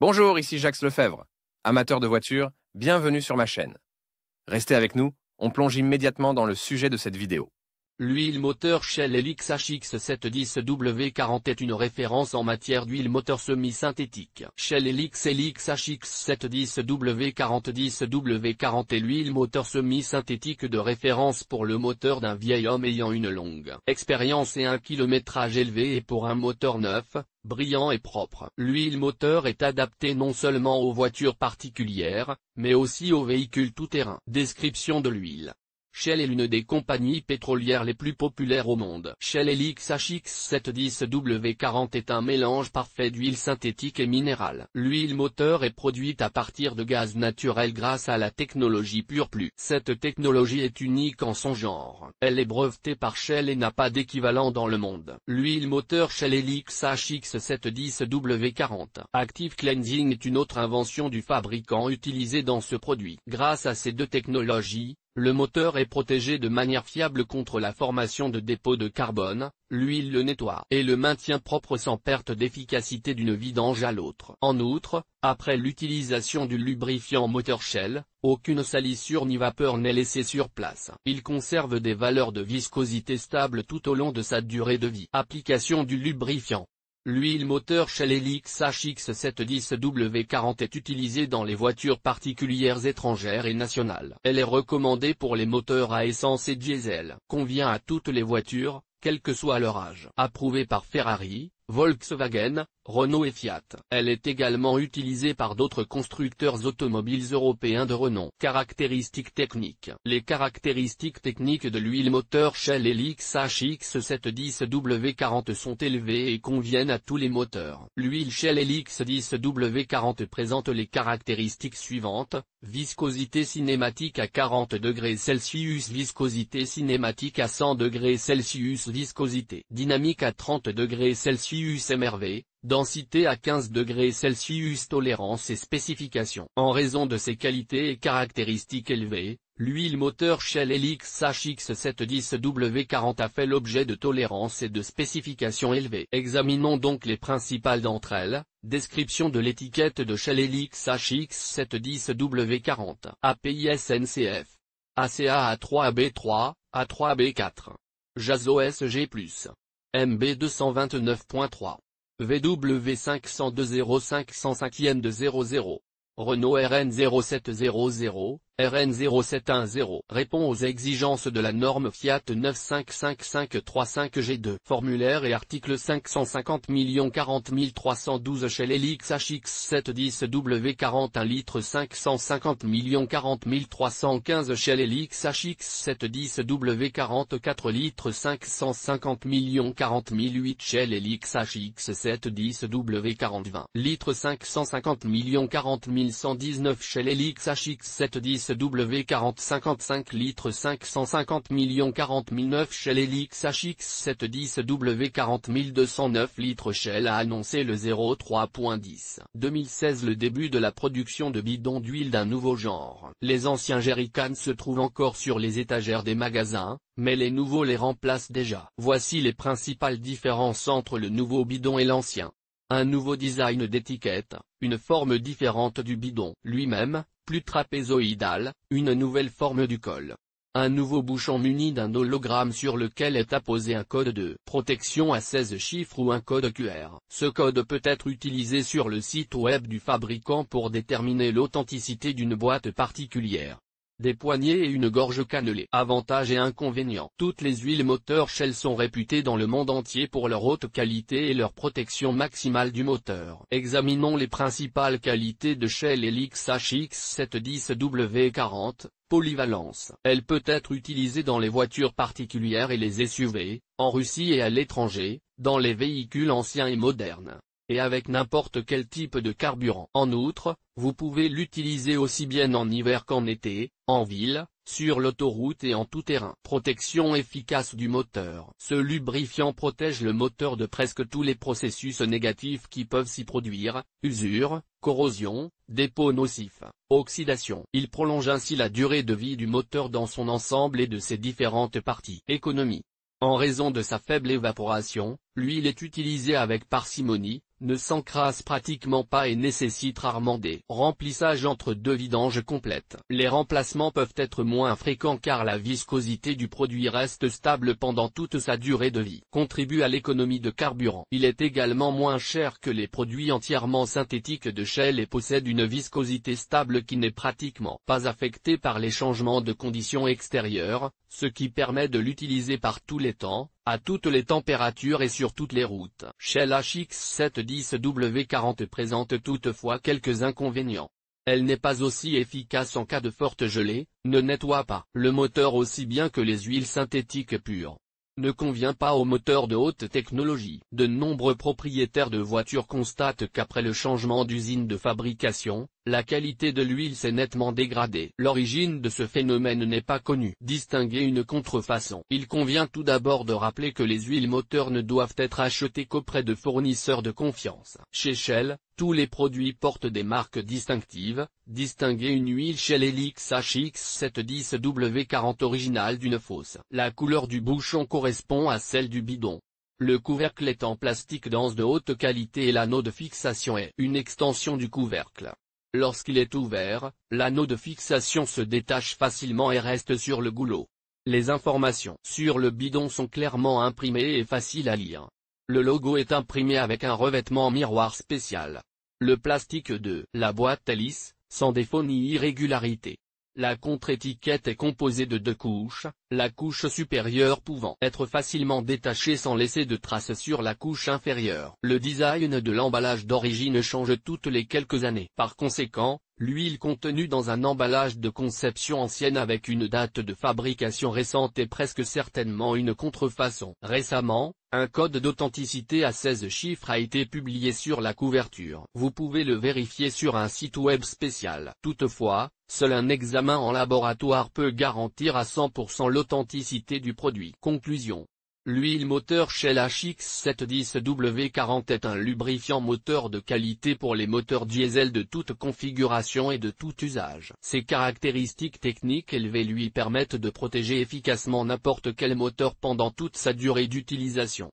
Bonjour, ici Jacques Lefebvre. Amateur de voitures, bienvenue sur ma chaîne. Restez avec nous, on plonge immédiatement dans le sujet de cette vidéo. L'huile moteur Shell Helix HX710W40 est une référence en matière d'huile moteur semi-synthétique. Shell Helix HX710W40 10W40 est l'huile moteur semi-synthétique de référence pour le moteur d'un vieil homme ayant une longue expérience et un kilométrage élevé et pour un moteur neuf, brillant et propre. L'huile moteur est adaptée non seulement aux voitures particulières, mais aussi aux véhicules tout-terrain. Description de l'huile. Shell est l'une des compagnies pétrolières les plus populaires au monde. Shell Helix HX710W40 est un mélange parfait d'huile synthétique et minérale. L'huile moteur est produite à partir de gaz naturel grâce à la technologie PurePlus. Cette technologie est unique en son genre. Elle est brevetée par Shell et n'a pas d'équivalent dans le monde. L'huile moteur Shell Helix HX710W40 Active Cleansing est une autre invention du fabricant utilisée dans ce produit. Grâce à ces deux technologies, le moteur est protégé de manière fiable contre la formation de dépôts de carbone, l'huile le nettoie et le maintient propre sans perte d'efficacité d'une vidange à l'autre. En outre, après l'utilisation du lubrifiant moteur Shell, aucune salissure ni vapeur n'est laissée sur place. Il conserve des valeurs de viscosité stables tout au long de sa durée de vie. Application du lubrifiant. L'huile moteur Shell Helix HX710W40 est utilisée dans les voitures particulières étrangères et nationales. Elle est recommandée pour les moteurs à essence et diesel. Convient à toutes les voitures, quel que soit leur âge. Approuvée par Ferrari, Volkswagen, Renault et Fiat. Elle est également utilisée par d'autres constructeurs automobiles européens de renom. Caractéristiques techniques. Les caractéristiques techniques de l'huile moteur Shell Helix HX710W40 sont élevées et conviennent à tous les moteurs. L'huile Shell Helix 10W40 présente les caractéristiques suivantes: viscosité cinématique à 40 degrés Celsius, viscosité cinématique à 100 degrés Celsius, viscosité dynamique à 30 degrés Celsius MRV, densité à 15 degrés Celsius. Tolérance et spécifications. En raison de ses qualités et caractéristiques élevées, l'huile moteur Shell Helix HX710W40 a fait l'objet de tolérances et de spécifications élevées. Examinons donc les principales d'entre elles. Description de l'étiquette de Shell Helix HX710W40. API SNCF. ACA A3AB3, A3AB4. JASO SG+. MB 229.3. VW 502 de 00. Renault RN 0700, RN 0710 répond aux exigences de la norme Fiat 95535G2. Formulaire et article 550 40 312 Shell Helix HX710W40 1 litre 550 40 315 Shell Helix HX710W40 4 litres 550 40 008 Shell Helix HX710W40 20 litres 550 40 119 Shell Helix HX710W40 55 litres 550 40 009 Shell Helix HX710W40 1209 litres. Shell a annoncé le 03.10 2016 le début de la production de bidons d'huile d'un nouveau genre. Les anciens jerrycans se trouvent encore sur les étagères des magasins, mais les nouveaux les remplacent déjà. Voici les principales différences entre le nouveau bidon et l'ancien. Un nouveau design d'étiquette, une forme différente du bidon lui-même, plus trapézoïdal, une nouvelle forme du col. Un nouveau bouchon muni d'un hologramme sur lequel est apposé un code de protection à 16 chiffres ou un code QR. Ce code peut être utilisé sur le site web du fabricant pour déterminer l'authenticité d'une boîte particulière. Des poignées et une gorge cannelée. Avantages et inconvénients. Toutes les huiles moteurs Shell sont réputées dans le monde entier pour leur haute qualité et leur protection maximale du moteur. Examinons les principales qualités de Shell Helix HX710W40. Polyvalence. Elle peut être utilisée dans les voitures particulières et les SUV, en Russie et à l'étranger, dans les véhicules anciens et modernes, et avec n'importe quel type de carburant. En outre, vous pouvez l'utiliser aussi bien en hiver qu'en été, en ville, sur l'autoroute et en tout terrain. Protection efficace du moteur. Ce lubrifiant protège le moteur de presque tous les processus négatifs qui peuvent s'y produire: usure, corrosion, dépôts nocifs, oxydation. Il prolonge ainsi la durée de vie du moteur dans son ensemble et de ses différentes parties. Économie. En raison de sa faible évaporation, L'huile est utilisée avec parcimonie, ne s'encrasse pratiquement pas et nécessite rarement des remplissages entre deux vidanges complètes. Les remplacements peuvent être moins fréquents car la viscosité du produit reste stable pendant toute sa durée de vie. Contribue à l'économie de carburant. Il est également moins cher que les produits entièrement synthétiques de Shell et possède une viscosité stable qui n'est pratiquement pas affectée par les changements de conditions extérieures, ce qui permet de l'utiliser par tous les temps, à toutes les températures et sur toutes les routes. Shell HX710W40 présente toutefois quelques inconvénients. Elle n'est pas aussi efficace en cas de forte gelée, ne nettoie pas le moteur aussi bien que les huiles synthétiques pures. Ne convient pas aux moteurs de haute technologie. De nombreux propriétaires de voitures constatent qu'après le changement d'usine de fabrication, la qualité de l'huile s'est nettement dégradée. L'origine de ce phénomène n'est pas connue. Distinguer une contrefaçon. Il convient tout d'abord de rappeler que les huiles moteurs ne doivent être achetées qu'auprès de fournisseurs de confiance. Chez Shell, tous les produits portent des marques distinctives. Distinguer une huile Shell Helix HX710W40 originale d'une fausse. La couleur du bouchon correspond à celle du bidon. Le couvercle est en plastique dense de haute qualité et l'anneau de fixation est une extension du couvercle. Lorsqu'il est ouvert, l'anneau de fixation se détache facilement et reste sur le goulot. Les informations sur le bidon sont clairement imprimées et faciles à lire. Le logo est imprimé avec un revêtement miroir spécial. Le plastique de la boîte est lisse, sans défaut ni irrégularité. La contre-étiquette est composée de 2 couches, la couche supérieure pouvant être facilement détachée sans laisser de traces sur la couche inférieure. Le design de l'emballage d'origine change toutes les quelques années. Par conséquent, l'huile contenue dans un emballage de conception ancienne avec une date de fabrication récente est presque certainement une contrefaçon. Récemment, un code d'authenticité à 16 chiffres a été publié sur la couverture. Vous pouvez le vérifier sur un site web spécial. Toutefois, seul un examen en laboratoire peut garantir à 100% l'authenticité du produit. Conclusion. L'huile moteur Shell HX710W40 est un lubrifiant moteur de qualité pour les moteurs diesel de toute configuration et de tout usage. Ses caractéristiques techniques élevées lui permettent de protéger efficacement n'importe quel moteur pendant toute sa durée d'utilisation.